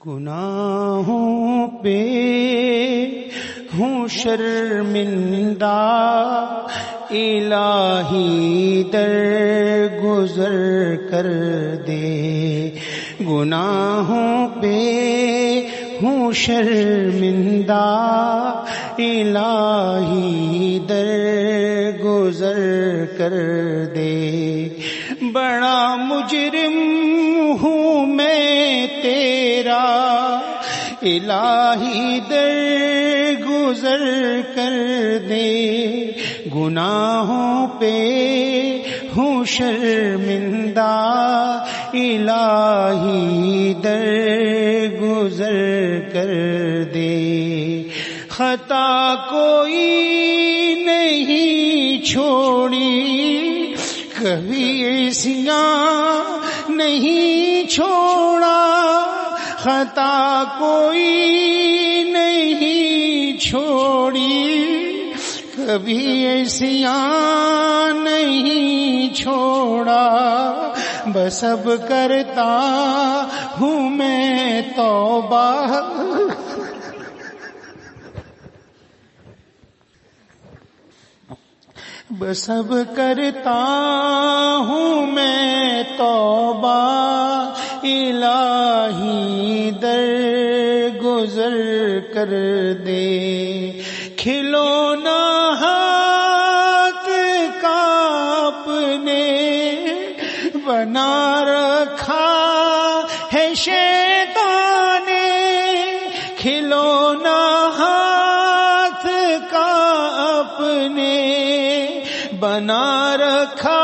گناہوں پہ ہوں شرمندہ، الہی در گزر کر دے۔ گناہوں پہ ہوں شرمندہ، الہی در گزر کر دے۔ بڑا مجرم ہوں میں تیرا، الہی در گزر کر دے۔ گناہوں پہ ہوں شرمندہ، الہی در گزر کر دے۔ خطا کوئی نہیں چھوڑی، کبھی ایسیاں نہیں چھوڑا۔ خطا کوئی نہیں چھوڑی، کبھی ایسیاں نہیں چھوڑا۔ بس اب کرتا ہوں میں توبہ، بس اب کرتا ہوں میں توبہ، الہی در گزر کر دے۔ کھلونا ہاتھ کا اپنے بنا رکھا ہے شیطان نے، کھلونا ہاتھ کا اپنے بنا رکھا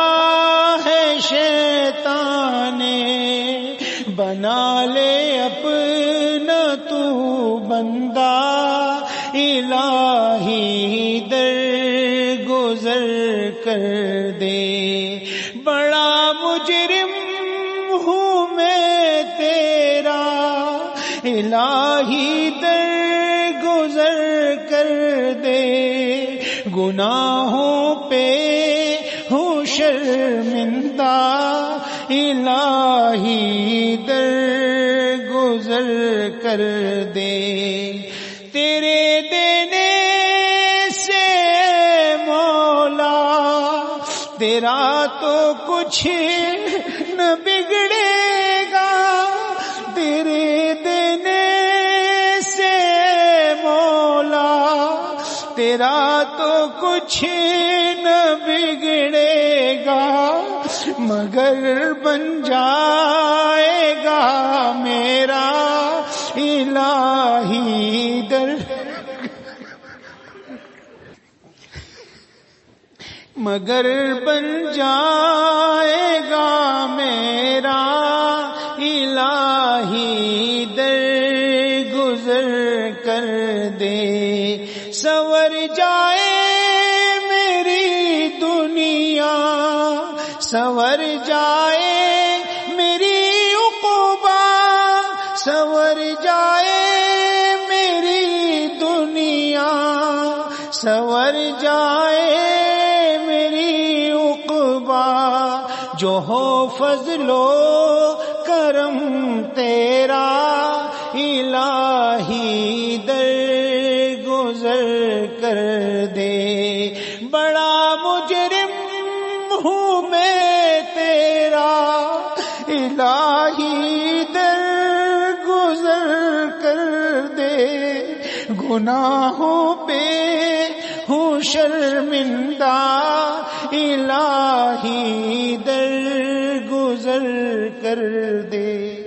ہے شیطان نے۔ بنا لے اپنا تو بندہ، الہی در گزر کر دے۔ بڑا مجرم ہوں میں تیرا، الہی در گزر کر دے۔ گناہوں پہ ہوں شرمندہ، الہی در گزر کر دے۔ تیرے دینے سے مولا، تیرا تو کچھ نہ بگڑے گا۔ تیرے دینے سے مولا، تیرا تو کچھ نہ بگڑے گا، مگر بن جائے گا میرا الہی در، مگر بن جائے گا میرا الہی در گزر کر دے۔ سنور جائے میری دنیا، سنور جائے میری عقبہ، سنور جائے میری دنیا، سنور جائے میری عقبہ۔ جو ہو فضل و کرم تیرا، الہی در گزر کر دے۔ بڑا مجرم ہوں میں تیرا، الہی در گزر کر دے۔ گناہوں پہ ہوں شرمندہ، الہی در گزر کر دے۔